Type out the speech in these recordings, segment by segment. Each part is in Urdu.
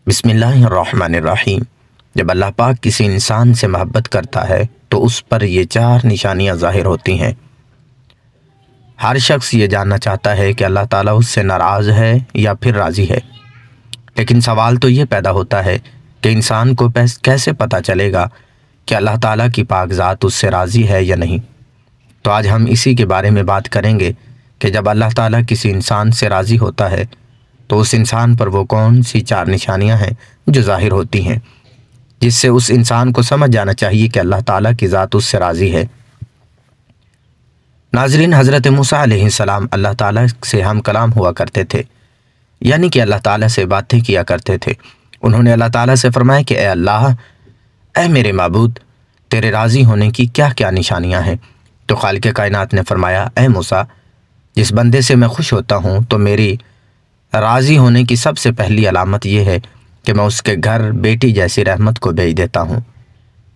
بسم اللہ الرحمن الرحیم۔ جب اللہ پاک کسی انسان سے محبت کرتا ہے تو اس پر یہ 4 نشانیاں ظاہر ہوتی ہیں۔ ہر شخص یہ جاننا چاہتا ہے کہ اللہ تعالیٰ اس سے ناراض ہے یا پھر راضی ہے، لیکن سوال تو یہ پیدا ہوتا ہے کہ انسان کو کیسے پتہ چلے گا کہ اللہ تعالیٰ کی پاک ذات اس سے راضی ہے یا نہیں۔ تو آج ہم اسی کے بارے میں بات کریں گے کہ جب اللہ تعالیٰ کسی انسان سے راضی ہوتا ہے تو اس انسان پر وہ کون سی 4 نشانیاں ہیں جو ظاہر ہوتی ہیں، جس سے اس انسان کو سمجھ جانا چاہیے کہ اللہ تعالیٰ کی ذات اس سے راضی ہے۔ ناظرین، حضرت موسیٰ علیہ السلام اللہ تعالیٰ سے ہم کلام ہوا کرتے تھے، یعنی کہ اللہ تعالیٰ سے باتیں کیا کرتے تھے۔ انہوں نے اللہ تعالیٰ سے فرمایا کہ اے اللہ، اے میرے معبود، تیرے راضی ہونے کی کیا کیا نشانیاں ہیں؟ تو خالق کائنات نے فرمایا، اے موسیٰ، جس بندے سے میں خوش ہوتا ہوں تو میری راضی ہونے کی سب سے پہلی علامت یہ ہے کہ میں اس کے گھر بیٹی جیسی رحمت کو بھیج دیتا ہوں۔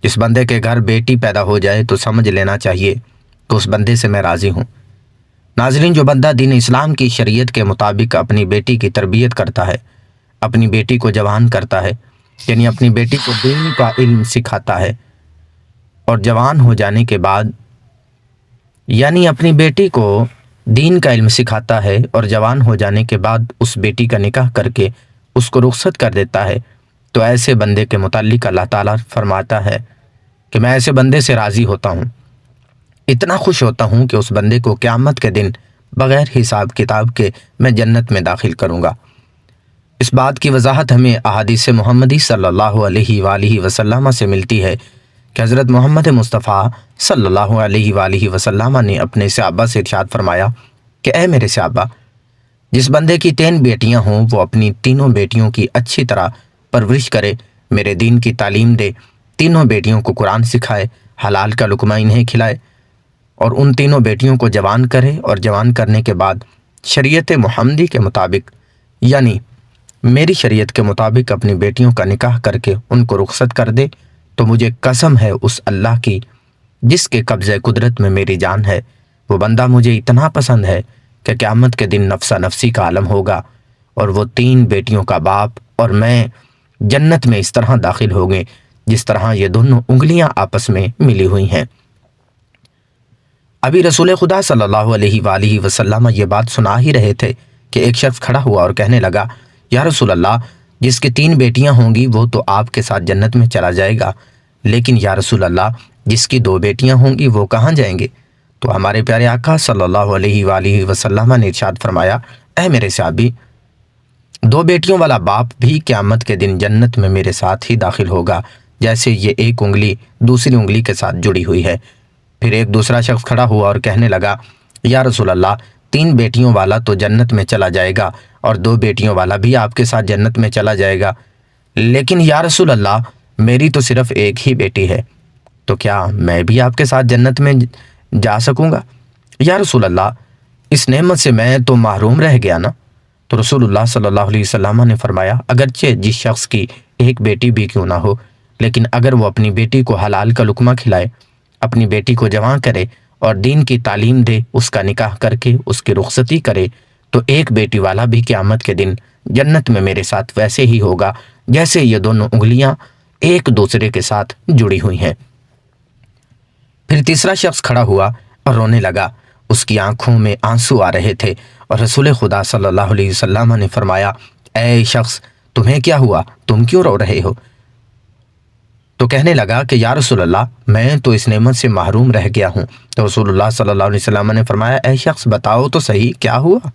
جس بندے کے گھر بیٹی پیدا ہو جائے تو سمجھ لینا چاہیے کہ اس بندے سے میں راضی ہوں۔ ناظرین، جو بندہ دین اسلام کی شریعت کے مطابق اپنی بیٹی کی تربیت کرتا ہے، اپنی بیٹی کو جوان کرتا ہے، یعنی اپنی بیٹی کو دین کا علم سکھاتا ہے، اور جوان ہو جانے کے بعد یعنی اپنی بیٹی کو دین کا علم سکھاتا ہے اور جوان ہو جانے کے بعد اس بیٹی کا نکاح کر کے اس کو رخصت کر دیتا ہے، تو ایسے بندے کے متعلق اللہ تعالیٰ فرماتا ہے کہ میں ایسے بندے سے راضی ہوتا ہوں، اتنا خوش ہوتا ہوں کہ اس بندے کو قیامت کے دن بغیر حساب کتاب کے میں جنت میں داخل کروں گا۔ اس بات کی وضاحت ہمیں احادیث محمدی صلی اللہ علیہ وآلہ وسلم سے ملتی ہے کہ حضرت محمد مصطفیٰ صلی اللہ علیہ وآلہ وسلم نے اپنے صحابہ سے ارشاد فرمایا کہ اے میرے صحابہ، جس بندے کی 3 بیٹیاں ہوں وہ اپنی تینوں بیٹیوں کی اچھی طرح پرورش کرے، میرے دین کی تعلیم دے، تینوں بیٹیوں کو قرآن سکھائے، حلال کا لقمہ انہیں کھلائے، اور ان تینوں بیٹیوں کو جوان کرے، اور جوان کرنے کے بعد شریعت محمدی کے مطابق یعنی میری شریعت کے مطابق اپنی بیٹیوں کا نکاح کر کے ان کو رخصت کر دے، تو مجھے قسم ہے اس اللہ کی جس کے قبضہ قدرت میں میری جان ہے، وہ بندہ مجھے اتنا پسند ہے کہ قیامت کے دن نفسا نفسی کا عالم ہوگا، اور وہ 3 بیٹیوں کا باپ اور میں جنت میں اس طرح داخل ہوں گے جس طرح یہ دونوں انگلیاں آپس میں ملی ہوئی ہیں۔ ابھی رسول خدا صلی اللہ علیہ وآلہ وسلم یہ بات سنا ہی رہے تھے کہ ایک شخص کھڑا ہوا اور کہنے لگا، یا رسول اللہ، جس کی 3 بیٹیاں ہوں گی وہ تو آپ کے ساتھ جنت میں چلا جائے گا، لیکن یا رسول اللہ، جس کی 2 بیٹیاں ہوں گی وہ کہاں جائیں گے؟ تو ہمارے پیارے آقا صلی اللہ علیہ وآلہ وسلم نے ارشاد فرمایا، اے میرے صحابی، 2 بیٹیوں والا باپ بھی قیامت کے دن جنت میں میرے ساتھ ہی داخل ہوگا، جیسے یہ ایک انگلی دوسری انگلی کے ساتھ جڑی ہوئی ہے۔ پھر ایک دوسرا شخص کھڑا ہوا اور کہنے لگا، یا رسول اللہ، 3 بیٹیوں والا تو جنت میں چلا جائے گا اور 2 بیٹیوں والا بھی آپ کے ساتھ جنت میں چلا جائے گا، لیکن یا رسول اللہ، میری تو صرف ایک ہی بیٹی ہے، تو کیا میں بھی آپ کے ساتھ جنت میں جا سکوں گا؟ یا رسول اللہ، اس نعمت سے میں تو محروم رہ گیا نا؟ تو رسول اللہ صلی اللہ علیہ وسلم نے فرمایا، اگرچہ جس شخص کی ایک بیٹی بھی کیوں نہ ہو، لیکن اگر وہ اپنی بیٹی کو حلال کا لقمہ کھلائے، اپنی بیٹی کو جوان کرے اور دین کی تعلیم دے، اس کا نکاح کر کے اس کی رخصتی کرے، تو ایک بیٹی والا بھی قیامت کے دن جنت میں میرے ساتھ ویسے ہی ہوگا جیسے یہ دونوں انگلیاں ایک دوسرے کے ساتھ جڑی ہوئی ہیں۔ پھر تیسرا شخص کھڑا ہوا اور رونے لگا، اس کی آنکھوں میں آنسو آ رہے تھے، اور رسول خدا صلی اللہ علیہ وسلم نے فرمایا، اے شخص، تمہیں کیا ہوا؟ تم کیوں رو رہے ہو؟ تو کہنے لگا کہ یا رسول اللہ، میں تو اس نعمت سے محروم رہ گیا ہوں۔ تو رسول اللہ صلی اللہ علیہ وسلم نے فرمایا، اے شخص، بتاؤ تو صحیح کیا ہوا؟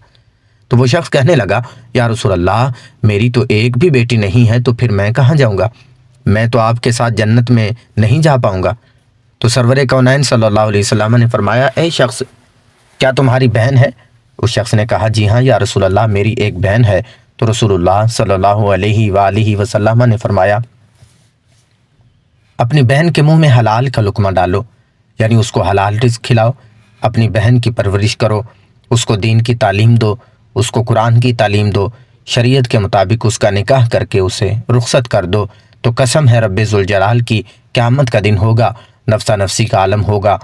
تو وہ شخص کہنے لگا، یا رسول اللہ، میری تو ایک بھی بیٹی نہیں ہے، تو پھر میں کہاں جاؤں گا؟ میں تو آپ کے ساتھ جنت میں نہیں جا پاؤں گا۔ تو سرور کونین صلی اللہ علیہ وسلم نے فرمایا، اے شخص، کیا تمہاری بہن ہے؟ اس شخص نے کہا، جی ہاں یا رسول اللہ، میری ایک بہن ہے۔ تو رسول اللہ صلی اللہ علیہ وآلہ وسلم نے فرمایا، اپنی بہن کے منہ میں حلال کا لقمہ ڈالو، یعنی اس کو حلال رزق کھلاؤ، اپنی بہن کی پرورش کرو، اس کو دین کی تعلیم دو، اس کو قرآن کی تعلیم دو، شریعت کے مطابق اس کا نکاح کر کے اسے رخصت کر دو، تو قسم ہے رب ذوالجلال کی، قیامت کا دن ہوگا، نفسا نفسی کا عالم ہوگا،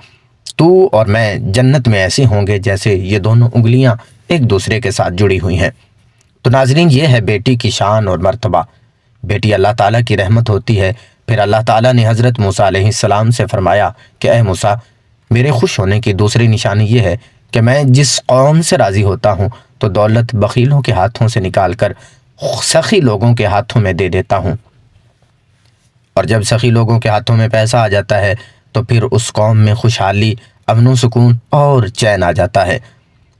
تو اور میں جنت میں ایسے ہوں گے جیسے یہ دونوں انگلیاں ایک دوسرے کے ساتھ جڑی ہوئی ہیں۔ تو ناظرین، یہ ہے بیٹی کی شان اور مرتبہ بیٹی اللہ تعالیٰ کی رحمت ہوتی ہے۔ پھر اللہ تعالیٰ نے حضرت موسیٰ علیہ السلام سے فرمایا کہ اے موسیٰ، میرے خوش ہونے کی دوسری نشانی یہ ہے کہ میں جس قوم سے راضی ہوتا ہوں تو دولت بخیلوں کے ہاتھوں سے نکال کر سخی لوگوں کے ہاتھوں میں دے دیتا ہوں، اور جب سخی لوگوں کے ہاتھوں میں پیسہ آ جاتا ہے تو پھر اس قوم میں خوشحالی، امن و سکون اور چین آ جاتا ہے۔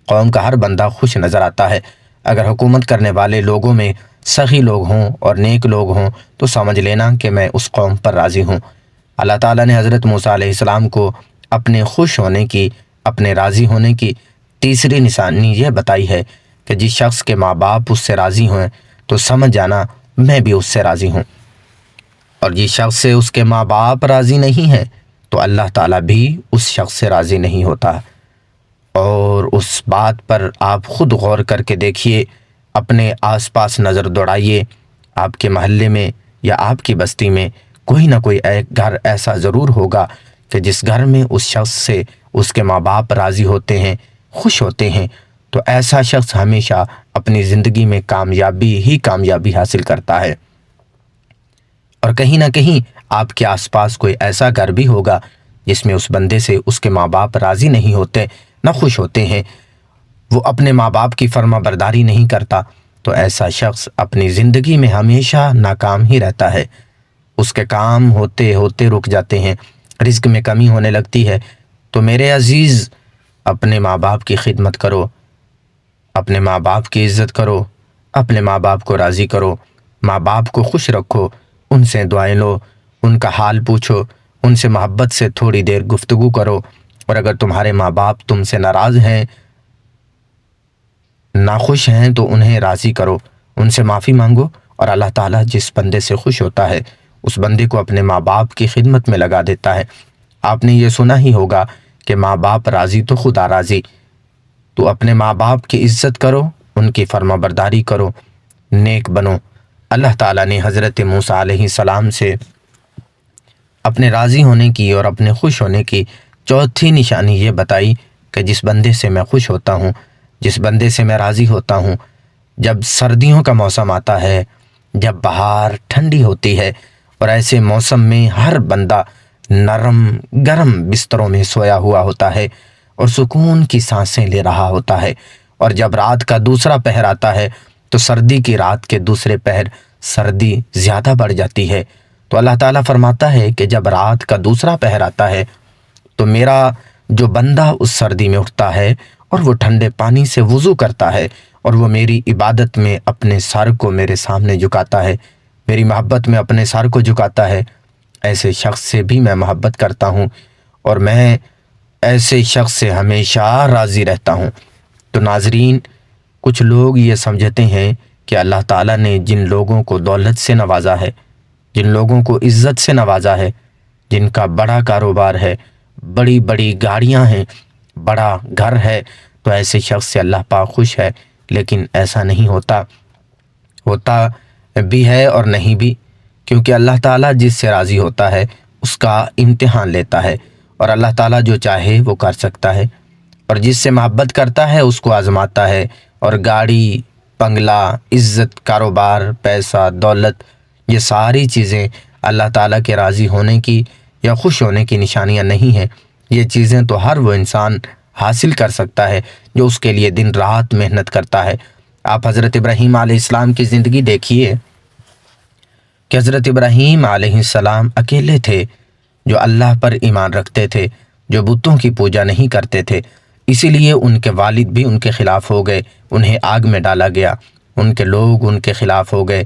قوم کا ہر بندہ خوش نظر آتا ہے۔ اگر حکومت کرنے والے لوگوں میں سخی لوگ ہوں اور نیک لوگ ہوں تو سمجھ لینا کہ میں اس قوم پر راضی ہوں۔ اللہ تعالیٰ نے حضرت موسیٰ علیہ السلام کو اپنے خوش ہونے کی، اپنے راضی ہونے کی تیسری نشانی یہ بتائی ہے کہ جس شخص کے ماں باپ اس سے راضی ہوں تو سمجھ جانا میں بھی اس سے راضی ہوں، اور جس شخص سے اس کے ماں باپ راضی نہیں ہیں تو اللہ تعالیٰ بھی اس شخص سے راضی نہیں ہوتا۔ اور اس بات پر آپ خود غور کر کے دیکھیے، اپنے آس پاس نظر دوڑائیے، آپ کے محلے میں یا آپ کی بستی میں کوئی نہ کوئی ایک گھر ایسا ضرور ہوگا کہ جس گھر میں اس شخص سے اس کے ماں باپ راضی ہوتے ہیں، خوش ہوتے ہیں، تو ایسا شخص ہمیشہ اپنی زندگی میں کامیابی حاصل کرتا ہے۔ اور کہیں نہ کہیں آپ کے آس پاس کوئی ایسا گھر بھی ہوگا جس میں اس بندے سے اس کے ماں باپ راضی نہیں ہوتے، نہ خوش ہوتے ہیں، وہ اپنے ماں باپ کی فرما برداری نہیں کرتا، تو ایسا شخص اپنی زندگی میں ہمیشہ ناکام ہی رہتا ہے۔ اس کے کام ہوتے ہوتے رک جاتے ہیں، رزق میں کمی ہونے لگتی ہے۔ تو میرے عزیز، اپنے ماں باپ کی خدمت کرو، اپنے ماں باپ کی عزت کرو، اپنے ماں باپ کو راضی کرو، ماں باپ کو خوش رکھو، ان سے دعائیں لو، ان کا حال پوچھو، ان سے محبت سے تھوڑی دیر گفتگو کرو، اور اگر تمہارے ماں باپ تم سے ناراض ہیں، ناخوش ہیں، تو انہیں راضی کرو، ان سے معافی مانگو، اور اللہ تعالیٰ جس بندے سے خوش ہوتا ہے اس بندے کو اپنے ماں باپ کی خدمت میں لگا دیتا ہے۔ آپ نے یہ سنا ہی ہوگا کہ ماں باپ راضی تو خدا راضی۔ تو اپنے ماں باپ کی عزت کرو، ان کی فرما برداری کرو، نیک بنو۔ اللہ تعالیٰ نے حضرت موسیٰ علیہ السلام سے اپنے راضی ہونے کی اور اپنے خوش ہونے کی چوتھی نشانی یہ بتائی کہ جس بندے سے میں خوش ہوتا ہوں، جس بندے سے میں راضی ہوتا ہوں، جب سردیوں کا موسم آتا ہے، جب بہار ٹھنڈی ہوتی ہے، اور ایسے موسم میں ہر بندہ نرم گرم بستروں میں سویا ہوا ہوتا ہے اور سکون کی سانسیں لے رہا ہوتا ہے، اور جب رات کا دوسرا پہر آتا ہے تو سردی کی رات کے دوسرے پہر سردی زیادہ بڑھ جاتی ہے۔ تو اللہ تعالیٰ فرماتا ہے کہ جب رات کا دوسرا پہر آتا ہے تو میرا جو بندہ اس سردی میں اٹھتا ہے اور وہ ٹھنڈے پانی سے وضو کرتا ہے اور وہ میری عبادت میں اپنے سر کو میرے سامنے جھکاتا ہے، میری محبت میں اپنے سر کو جھکاتا ہے، ایسے شخص سے بھی میں محبت کرتا ہوں اور میں ایسے شخص سے ہمیشہ راضی رہتا ہوں۔ تو ناظرین، کچھ لوگ یہ سمجھتے ہیں کہ اللہ تعالیٰ نے جن لوگوں کو دولت سے نوازا ہے، جن لوگوں کو عزت سے نوازا ہے، جن کا بڑا کاروبار ہے، بڑی بڑی گاڑیاں ہیں، بڑا گھر ہے، تو ایسے شخص سے اللہ پاک خوش ہے، لیکن ایسا نہیں ہوتا بھی ہے اور نہیں بھی، کیونکہ اللہ تعالیٰ جس سے راضی ہوتا ہے اس کا امتحان لیتا ہے، اور اللہ تعالیٰ جو چاہے وہ کر سکتا ہے، اور جس سے محبت کرتا ہے اس کو آزماتا ہے۔ اور گاڑی، بنگلہ، عزت، کاروبار، پیسہ، دولت، یہ ساری چیزیں اللہ تعالیٰ کے راضی ہونے کی یا خوش ہونے کی نشانیاں نہیں ہیں۔ یہ چیزیں تو ہر وہ انسان حاصل کر سکتا ہے جو اس کے لیے دن رات محنت کرتا ہے۔ آپ حضرت ابراہیم علیہ السلام کی زندگی دیکھیے کہ حضرت ابراہیم علیہ السلام اکیلے تھے جو اللہ پر ایمان رکھتے تھے، جو بتوں کی پوجا نہیں کرتے تھے، اسی لیے ان کے والد بھی ان کے خلاف ہو گئے، انہیں آگ میں ڈالا گیا، ان کے لوگ ان کے خلاف ہو گئے۔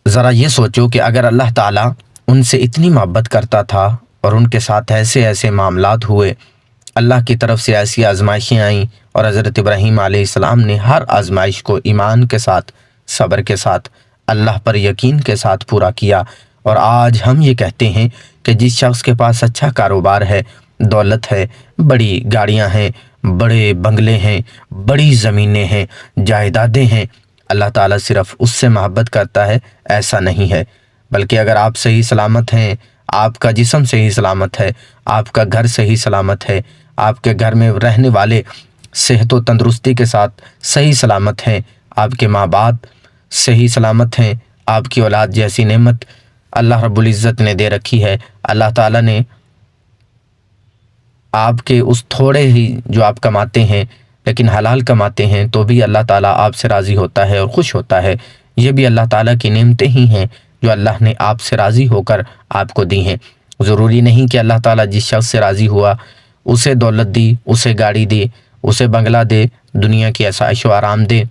ذرا یہ سوچو کہ اگر اللہ تعالیٰ ان سے اتنی محبت کرتا تھا اور ان کے ساتھ ایسے معاملات ہوئے، اللہ کی طرف سے ایسی آزمائشیں آئیں، اور حضرت ابراہیم علیہ السلام نے ہر آزمائش کو ایمان کے ساتھ، صبر کے ساتھ، اللہ پر یقین کے ساتھ پورا کیا، اور آج ہم یہ کہتے ہیں کہ جس شخص کے پاس اچھا کاروبار ہے، دولت ہے، بڑی گاڑیاں ہیں، بڑے بنگلے ہیں، بڑی زمینیں ہیں، جائیدادیں ہیں، اللہ تعالیٰ صرف اس سے محبت کرتا ہے، ایسا نہیں ہے۔ بلکہ اگر آپ صحیح سلامت ہیں، آپ کا جسم صحیح سلامت ہے، آپ کا گھر صحیح سلامت ہے، آپ کے گھر میں رہنے والے صحت و تندرستی کے ساتھ صحیح سلامت ہیں، آپ کے ماں باپ صحیح سلامت ہیں، آپ کی اولاد جیسی نعمت اللہ رب العزت نے دے رکھی ہے۔ اللہ تعالیٰ نے آپ کے اس تھوڑے ہی جو آپ کماتے ہیں لیکن حلال کماتے ہیں تو بھی اللہ تعالیٰ آپ سے راضی ہوتا ہے اور خوش ہوتا ہے۔ یہ بھی اللہ تعالیٰ کی نعمتیں ہی ہیں جو اللہ نے آپ سے راضی ہو کر آپ کو دی ہیں۔ ضروری نہیں کہ اللہ تعالیٰ جس شخص سے راضی ہوا اسے دولت دی، اسے گاڑی دے، اسے بنگلہ دے، دنیا کی عیش و آرام دے۔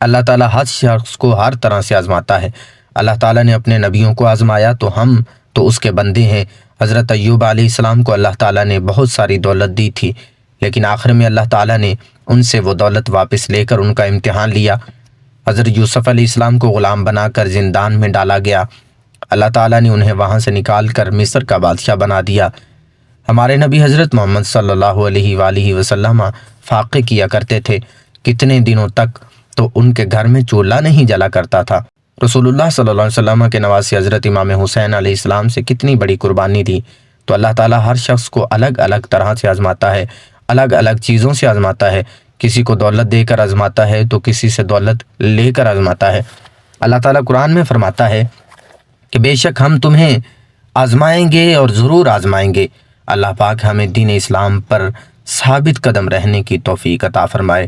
اللہ تعالیٰ ہر شخص کو ہر طرح سے آزماتا ہے۔ اللہ تعالیٰ نے اپنے نبیوں کو آزمایا تو ہم تو اس کے بندے ہیں۔ حضرت ایوب علیہ السلام کو اللہ تعالیٰ نے بہت ساری دولت دی تھی، لیکن آخر میں اللہ تعالیٰ نے ان سے وہ دولت واپس لے کر ان کا امتحان لیا۔ حضرت یوسف علیہ السلام کو غلام بنا کر زندان میں ڈالا گیا، اللہ تعالیٰ نے انہیں وہاں سے نکال کر مصر کا بادشاہ بنا دیا۔ ہمارے نبی حضرت محمد صلی اللہ علیہ وآلہ وسلم فاقے کیا کرتے تھے، کتنے دنوں تک تو ان کے گھر میں چولہا نہیں جلا کرتا تھا۔ رسول اللہ صلی اللہ علیہ وسلم کے نواسے حضرت امام حسین علیہ السلام سے کتنی بڑی قربانی دی۔ تو اللہ تعالیٰ ہر شخص کو الگ الگ طرح سے آزماتا ہے، الگ الگ چیزوں سے آزماتا ہے۔ کسی کو دولت دے کر آزماتا ہے تو کسی سے دولت لے کر آزماتا ہے۔ اللہ تعالیٰ قرآن میں فرماتا ہے کہ بے شک ہم تمہیں آزمائیں گے اور ضرور آزمائیں گے۔ اللہ پاک ہمیں دین اسلام پر ثابت قدم رہنے کی توفیق عطا فرمائے۔